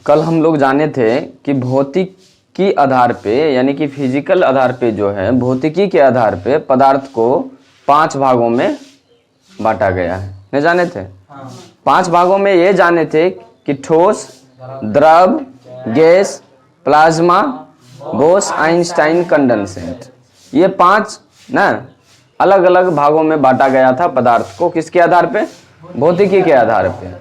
कल हम लोग जाने थे कि भौतिक की आधार पे यानी कि फिजिकल आधार पे जो है भौतिकी के आधार पे पदार्थ को 5 भागों में बांटा गया है। नहीं जाने थे? 5 भागों में ये जाने थे कि ठोस, द्रव, gas, plasma, Bose, Einstein, condensate. ये 5 ना अलग अलग भागों में बांटा गया था पदार्थ को। किसके आधार पे? भौतिकी के आधार पे।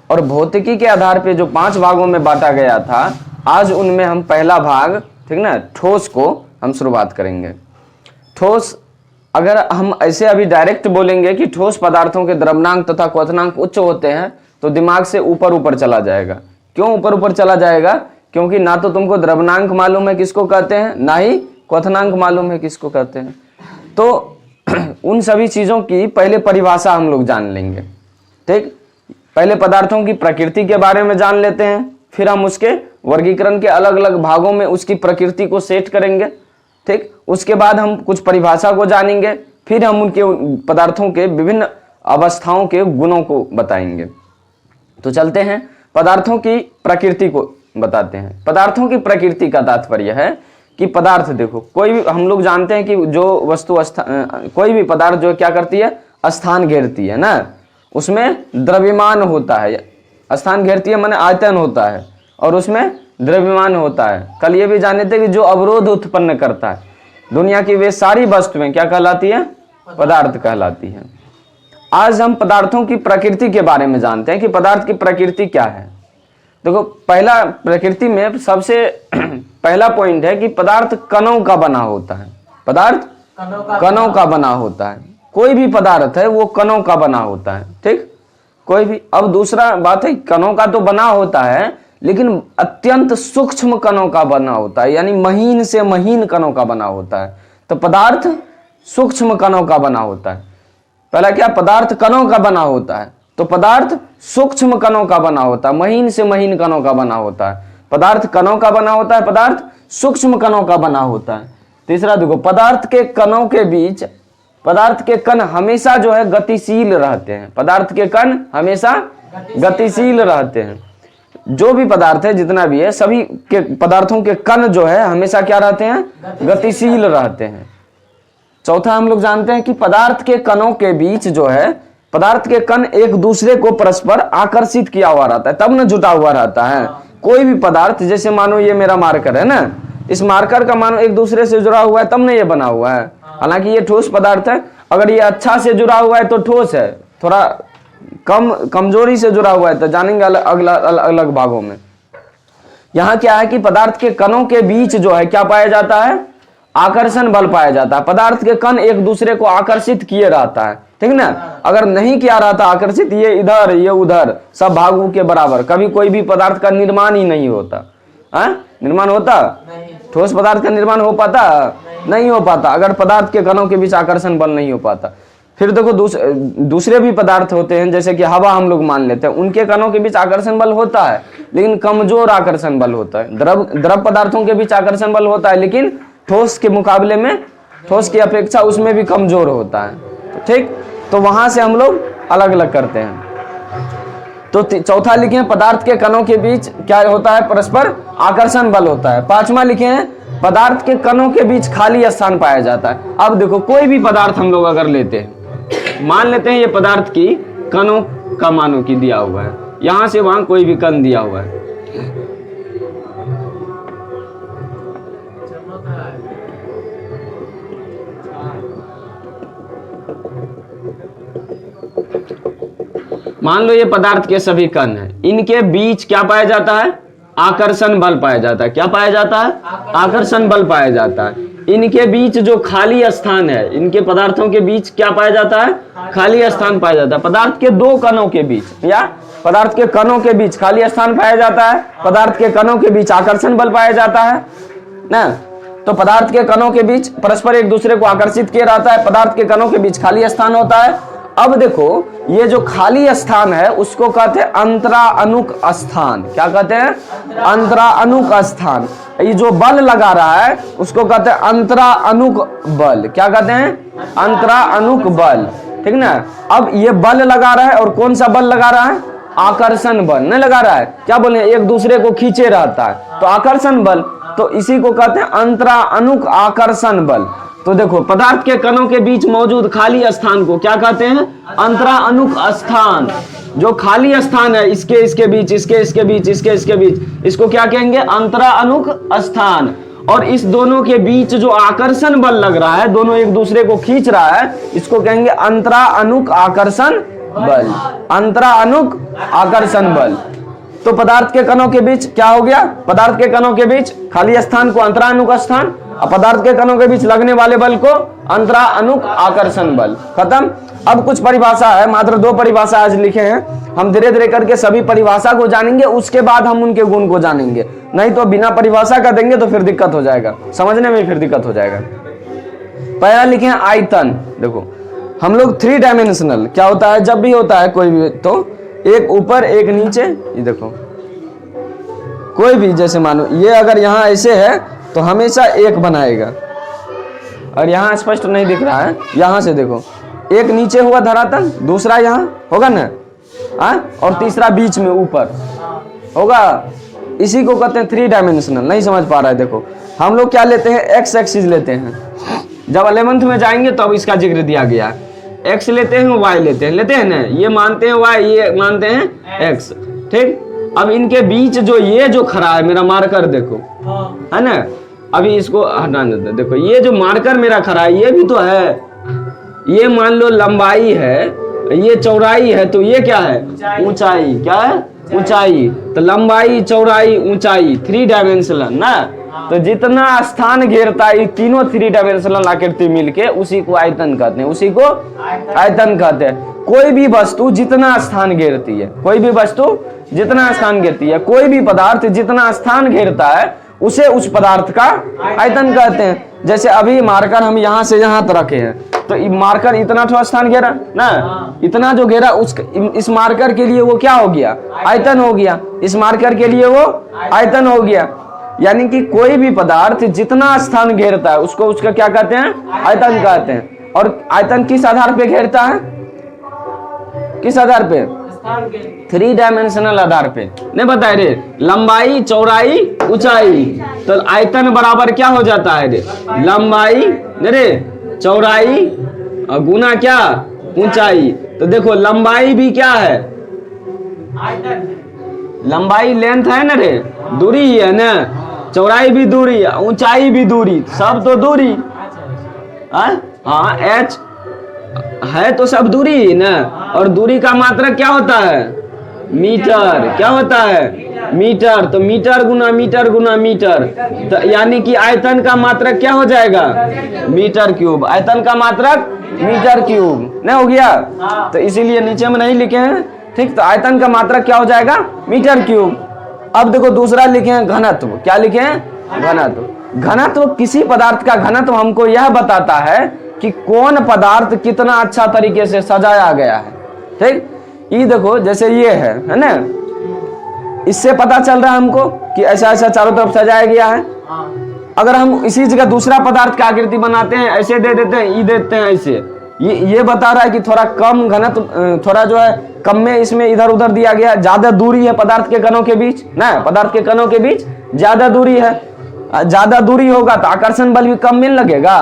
और भौतिकी के आधार पे जो 5 भागों में बांटा गया था, आज उनमें हम पहला भाग, ठीक ना, ठोस को हम शुरुआत करेंगे। ठोस, अगर हम ऐसे अभी डायरेक्ट बोलेंगे कि ठोस पदार्थों के द्रव्यनांक तथा क्वथनांक उच्च होते हैं तो दिमाग से ऊपर ऊपर चला जाएगा। क्यों ऊपर ऊपर चला जाएगा? क्योंकि ना तो तुमको द्रव्यनांक मालूम है किसको कहते हैं, ना ही क्वथनांक मालूम है किसको कहते हैं। तो उन सभी चीजों की पहले परिभाषा हम लोग जान लेंगे। ठीक, पहले पदार्थों की प्रकृति के बारे में जान लेते हैं, फिर हम उसके वर्गीकरण के अलग अलग भागों में उसकी प्रकृति को सेट करेंगे। ठीक, उसके बाद हम कुछ परिभाषा को जानेंगे, फिर हम उनके पदार्थों के विभिन्न अवस्थाओं के गुणों को बताएंगे। तो चलते हैं पदार्थों की प्रकृति को बताते हैं। पदार्थों की प्रकृति का तात्पर्य है कि पदार्थ, देखो कोई भी, हम लोग जानते हैं कि जो वस्तु कोई भी पदार्थ जो क्या करती है, स्थान घेरती है ना, उसमें द्रव्यमान होता है। स्थान घेरती है माने आयतन होता है और उसमें द्रव्यमान होता है। कल ये भी जाने थे कि जो अवरोध उत्पन्न करता है दुनिया की वे सारी वस्तुएं क्या कहलाती है? पदार्थ कहलाती है। आज हम पदार्थों की प्रकृति के बारे में जानते हैं कि पदार्थ की प्रकृति क्या है। देखो, पहला प्रकृति में सबसे पहला पॉइंट है कि पदार्थ कणों का बना होता है। पदार्थ कणों का बना होता है। कोई भी पदार्थ है वो कणों का बना होता है। ठीक, कोई भी। अब दूसरा बात है, कणों का तो बना होता है लेकिन अत्यंत सूक्ष्म कणों का बना होता है, यानी महीन से महीन कणों का बना होता है। तो पदार्थ सूक्ष्म कणों का बना होता है। पहला क्या? पदार्थ कणों का बना होता है, तो पदार्थ सूक्ष्म कणों का बना होता है, महीन से महीन कणों का बना होता है। पदार्थ कणों का बना होता है, पदार्थ सूक्ष्म कणों का बना होता है। तीसरा देखो, पदार्थ के कणों के बीच, पदार्थ के कण हमेशा जो है गतिशील रहते हैं। पदार्थ के कण हमेशा गतिशील रहते हैं। जो भी पदार्थ है, जितना भी है, सभी के पदार्थों के कण जो है हमेशा क्या रहते हैं? गतिशील रहते हैं। चौथा हम लोग जानते हैं कि पदार्थ के कणों के बीच जो है, पदार्थ के कण एक दूसरे को परस्पर आकर्षित किया हुआ रहता है, तब न जुटा हुआ रहता है। कोई भी पदार्थ, जैसे मानो ये मेरा मार्कर है ना, इस मार्कर का मानो एक दूसरे से जुड़ा हुआ है तब न ये बना हुआ है। हालांकि ये ठोस पदार्थ है, अगर ये अच्छा से जुड़ा हुआ है तो ठोस है, थोड़ा कमजोरी से जुड़ा हुआ है तो जानेंगे अलग भागों में। यहाँ क्या है कि पदार्थ के कणों के बीच जो है क्या पाया जाता है? आकर्षण बल पाया जाता है। पदार्थ के कण एक दूसरे को आकर्षित किए रहता है, ठीक ना। अगर नहीं किया रहता आकर्षित, ये इधर ये उधर सब भागों के बराबर, कभी कोई भी पदार्थ का निर्माण ही नहीं होता। निर्माण होता? ठोस पदार्थ का निर्माण हो पाता? नहीं हो पाता, अगर पदार्थ के कणों के बीच आकर्षण बल नहीं हो पाता। फिर देखो दूसरे भी पदार्थ होते हैं, जैसे कि हवा हम लोग मान लेते हैं, उनके कणों के बीच आकर्षण बल होता है लेकिन कमजोर आकर्षण बल होता है। द्रव पदार्थों के बीच आकर्षण बल होता है लेकिन ठोस के मुकाबले में, ठोस की अपेक्षा उसमें भी कमजोर होता है। ठीक, तो वहां से हम लोग अलग अलग करते हैं। तो चौथा लिखे हैं, पदार्थ के कणों के बीच क्या होता है? परस्पर आकर्षण बल होता है। 5वां लिखे हैं, पदार्थ के कणों के बीच खाली स्थान पाया जाता है। अब देखो, कोई भी पदार्थ हम लोग अगर लेते हैं, मान लेते हैं ये पदार्थ की कणों का मानो की दिया हुआ है, यहां से वहां कोई भी कण दिया हुआ है। मान लो ये पदार्थ के सभी कण हैं, इनके बीच क्या पाया जाता है? आकर्षण बल पाया जाता है। क्या पाया जाता है? आकर्षण बल पाया जाता है। इनके बीच जो खाली स्थान है, इनके पदार्थों के बीच क्या पाया जाता है? खाली स्थान पाया जाता है। पदार्थ के दो कणों के बीच या पदार्थ के कणों के बीच खाली स्थान पाया जाता है। पदार्थ के कणों के बीच आकर्षण बल पाया जाता है ना। तो पदार्थ के कणों के बीच परस्पर एक दूसरे को आकर्षित किया रहता है। पदार्थ के कणों के बीच खाली स्थान होता है। अब देखो, ये जो खाली स्थान है उसको कहते हैं अंतराअनुक स्थान। क्या कहते हैं? अंतराअनुक स्थान। ये जो बल लगा रहा है उसको कहते हैं अंतराअनुक बल। क्या कहते हैं? अंतराअनुक बल। ठीक ना। अब ये बल लगा रहा है, और कौन सा बल लगा रहा है? आकर्षण बल, नहीं लगा रहा है, क्या बोले, एक दूसरे को खींचे रहता है, तो आकर्षण बल, तो इसी को कहते हैं अंतराअनुक आकर्षण बल। तो देखो पदार्थ के कणों के बीच मौजूद खाली स्थान को क्या कहते हैं, अंतराअनुक स्थान। जो खाली स्थान है इसके बीच, इसके बीच, इसके बीच, इसको क्या कहेंगे, अंतराअनुक स्थान। और इस दोनों के बीच जो आकर्षण बल लग रहा है, दोनों एक दूसरे को खींच रहा है, इसको कहेंगे अंतराअनुक आकर्षण बल, अंतराअनुक आकर्षण बल। तो पदार्थ के कणों के बीच क्या हो गया, पदार्थ के कणों के बीच खाली स्थान को अंतराअनुक स्थान, और पदार्थ के कणों के बीच लगने वाले बल को अंतराअनुक आकर्षण बल। खत्म। अब कुछ परिभाषा है, मात्र 2 परिभाषा आज लिखे हैं, हम धीरे धीरे करके सभी परिभाषा को जानेंगे, उसके बाद हम उनके गुण को जानेंगे, नहीं तो बिना परिभाषा का देंगे तो फिर दिक्कत हो जाएगा, समझने में फिर दिक्कत हो जाएगा। पहला लिखे हैं आयतन। देखो हम लोग 3 डायमेंशनल क्या होता है, जब भी होता है कोई भी, तो एक ऊपर एक नीचे, ये देखो कोई भी, जैसे मानो ये अगर यहाँ ऐसे है तो हमेशा एक बनाएगा, और यहाँ स्पष्ट नहीं दिख रहा है, यहाँ से देखो, एक नीचे हुआ धरातल, दूसरा यहाँ होगा ना, और तीसरा बीच में ऊपर होगा, इसी को कहते हैं 3 डायमेंशनल। नहीं समझ पा रहा है, देखो हम लोग क्या लेते हैं, एक्स एक्सिस लेते हैं, जब 11th में जाएंगे तो अब इसका जिक्र दिया गया है, एक्स लेते हैं, वाई लेते हैं ना, ये मानते हैं वाई, ये मानते हैं एक्स, ठीक। अब इनके बीच जो खड़ा है मेरा मार्कर, देखो है ना, अभी इसको हटाने दो, देखो ये जो मार्कर मेरा खड़ा है, ये भी तो है, ये मान लो लंबाई है, ये चौड़ाई है, तो ये क्या है, ऊंचाई, क्या है, ऊंचाई। तो लंबाई, चौड़ाई, ऊंचाई 3 डायमेंशनल ना, तो जितना स्थान घेरता है, तीनों 3 डायमेंशनल आकृति मिलके उसी को आयतन कहते हैं, उसी को आयतन कहते हैं। कोई भी वस्तु जितना स्थान घेरती है, कोई भी वस्तु जितना स्थान घेरती है, कोई भी पदार्थ जितना स्थान घेरता है, उसे उस पदार्थ का आयतन कहते हैं। जैसे अभी मार्कर हम यहाँ से यहाँ तक रखे हैं, तो मार्कर इतना थोड़ा स्थान घेरा ना, इतना जो घेरा इस मार्कर के लिए वो क्या हो गया, आयतन हो गया, इस मार्कर के लिए वो आयतन हो गया। यानी कि कोई भी पदार्थ जितना स्थान घेरता है उसको उसका क्या कहते हैं, आयतन कहते हैं। और आयतन किस आधार पे घेरता है, किस आधार पे, 3 डायमेंशनल आधार पे, नहीं बताए रे, लंबाई, चौड़ाई, ऊंचाई। तो आयतन बराबर क्या हो जाता है रे, लंबाई रे, चौड़ाई गुना क्या, ऊंचाई। तो देखो लंबाई भी क्या है, लंबाई लेंथ है ना रे, दूरी ही है ना, चौड़ाई भी दूरी, ऊंचाई भी दूरी, सब तो दूरी, हाँ एच है तो सब दूरी ही ना। और दूरी का मात्रक क्या होता है, मीटर, क्या होता है, मीटर। तो मीटर गुना मीटर गुना मीटर, तो यानी कि आयतन का मात्रक क्या हो जाएगा, मीटर क्यूब। आयतन का मात्रक मीटर क्यूब, नहीं हो गया, तो इसीलिए नीचे में नहीं लिखे हैं, ठीक। तो आयतन का मात्रक क्या हो जाएगा, मीटर क्यूब। अब देखो दूसरा लिखे हैं घनत्व, क्या लिखे हैं, घनत्व। घनत्व किसी पदार्थ का घनत्व हमको यह बताता है कि कौन पदार्थ कितना अच्छा तरीके से सजाया गया है, ठीक। ये देखो जैसे ये है ना, इससे पता चल रहा है हमको कि ऐसा ऐसा चारों तरफ सजाया गया है। अगर हम इसी जगह दूसरा पदार्थ का आकृति बनाते हैं, ऐसे दे देते हैं, ये देते हैं ऐसे, ये बता रहा है कि थोड़ा कम घनत्व, थोड़ा जो है कम में इसमें इधर उधर दिया गया, ज्यादा दूरी है पदार्थ के कणों के बीच ना, पदार्थ के कणों के बीच ज्यादा दूरी है। ज्यादा दूरी होगा तो आकर्षण बल भी कम मिलने लगेगा,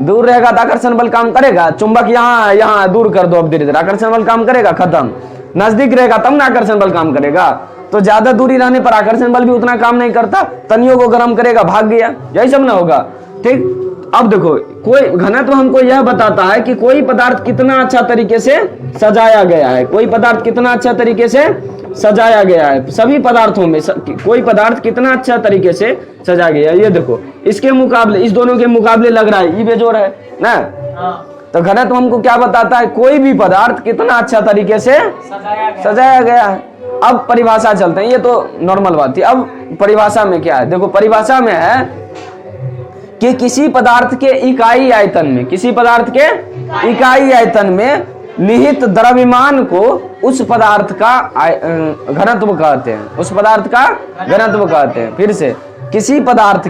दूर रहेगा तो आकर्षण बल काम करेगा। चुंबक यहाँ यहाँ दूर कर दो, अब धीरे धीरे आकर्षण बल काम करेगा, खत्म। नजदीक रहेगा तब ना आकर्षण बल काम करेगा। तो ज्यादा दूरी रहने पर आकर्षण बल भी उतना काम नहीं करता, तनियों को गर्म करेगा, भाग गया, यही सब ना होगा, ठीक। अब देखो कोई घनत्व हमको यह बताता है कि कोई पदार्थ कितना अच्छा तरीके से सजाया गया है, कोई पदार्थ कितना अच्छा तरीके से सजाया गया है। सभी पदार्थों में कोई पदार्थ कितना अच्छा तरीके से सजाया गया है। ये देखो इसके मुकाबले, इस दोनों के मुकाबले लग रहा है ये बेजोड़ है ना। तो घनत्व हमको क्या बताता है, कोई भी पदार्थ कितना अच्छा तरीके से सजाया गया है। अब परिभाषा चलते हैं, ये तो नॉर्मल बात थी। अब परिभाषा में क्या है, देखो परिभाषा में है कि किसी पदार्थ के इकाई आयतन में, किसी पदार्थ के इकाई आयतन में निहित द्रव्यमान को उस पदार्थ का घनत्व कहते हैं, उस पदार्थ का घनत्व कहते हैं। फिर से किसी पदार्थ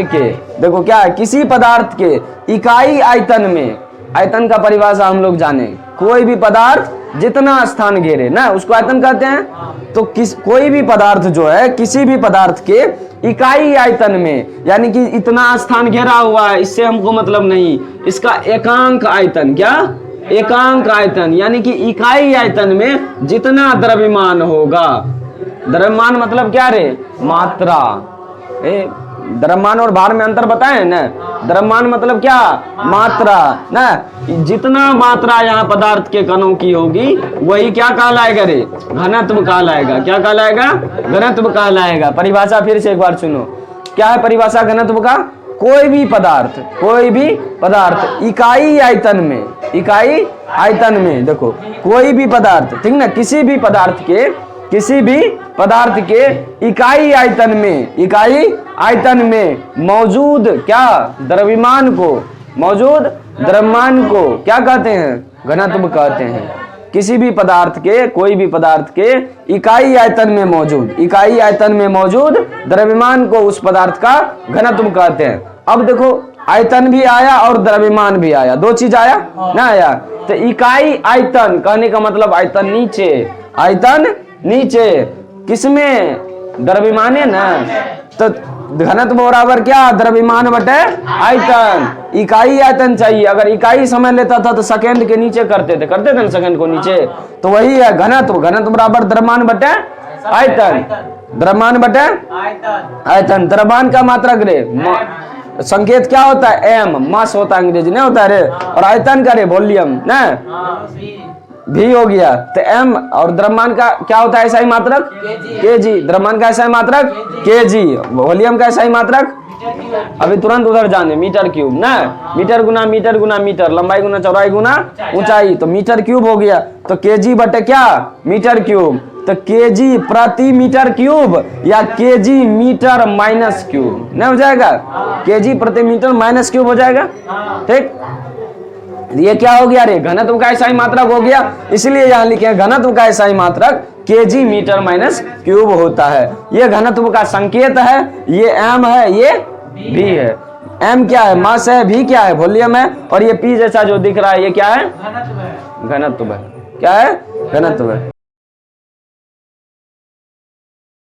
के देखो क्या है, किसी पदार्थ के इकाई आयतन में आयतन का परिभाषा हम लोग जाने, कोई भी पदार्थ जितना स्थान घेरे ना उसको आयतन कहते हैं। तो कोई भी पदार्थ जो है किसी भी पदार्थ के इकाई आयतन में, यानी कि इतना स्थान घेरा हुआ है, इससे हमको मतलब नहीं, इसका एकांक आयतन, क्या एकांक आयतन, यानी कि इकाई आयतन में जितना द्रव्यमान होगा। द्रव्यमान मतलब क्या रे, मात्रा। द्रव्यमान और भार में अंतर बताए ना। द्रव्यमान मतलब क्या, मात्रा ना, जितना मात्रा यहाँ पदार्थ के कणों की होगी वही क्या कहलाएगा रे, घनत्व कहलाएगा। क्या कहलाएगा, घनत्व कहलाएगा। परिभाषा फिर से एक बार सुनो, क्या है परिभाषा घनत्व का, कोई भी पदार्थ इकाई आयतन में, इकाई आयतन में, देखो कोई भी पदार्थ, ठीक ना, किसी भी पदार्थ के इकाई आयतन में मौजूद क्या, द्रव्यमान को, मौजूद द्रव्यमान को क्या कहते हैं, घनत्व कहते हैं। किसी भी पदार्थ के, कोई भी पदार्थ के इकाई आयतन में मौजूद द्रव्यमान को उस पदार्थ का घनत्व कहते हैं। अब देखो आयतन भी आया और द्रव्यमान भी आया, दो चीज आया ना आया। तो इकाई आयतन कहने का मतलब आयतन नीचे, किसमें, द्रव्यमान है ना। तो घनत्व बराबर क्या, द्रव्यमान बटे आयतन। इकाई आयतन चाहिए, अगर इकाई समय लेता था तो सेकंड के नीचे करते थे ना, सेकंड को नीचे, तो वही है घनत्व। घनत्व बराबर द्रव्यमान बटे आयतन, द्रव्यमान बटे आयतन। द्रव्यमान का मात्रक रे, संकेत क्या होता है, एम, मास होता है अंग्रेजी नहीं होता रे, और आयतन का रे वॉल्यूम ना, भी हो गया। तो एम और द्रव्यमान का क्या होता है ऐसा ही मात्रक, केजी। द्रव्यमान का ऐसा ही मात्रक केजी, वॉल्यूम का ऐसा ही मात्रक, अभी तुरंत उधर जाने, मीटर क्यूब ना, मीटर गुना मीटर, लंबाई गुना चौड़ाई गुना ऊंचाई, तो मीटर क्यूब हो गया। तो केजी बटे क्या, मीटर क्यूब। तो केजी प्रति मीटर क्यूब या केजी मीटर माइनस क्यूब नहीं हो जाएगा, केजी प्रति मीटर माइनस क्यूब हो जाएगा। ठीक, ये क्या हो गया रे, घनत्व का ऐसा ही मात्रक हो गया, इसलिए यहाँ लिखे हैं घनत्व का ऐसा ही मात्रक केजी मीटर माइनस क्यूब होता है। ये घनत्व का संकेत है, ये एम है, ये भी है। एम क्या है, मास है, भी क्या है, वॉल्यूम है, और ये पी जैसा जो दिख रहा है ये क्या है, घनत्व है। क्या है, घनत्व है।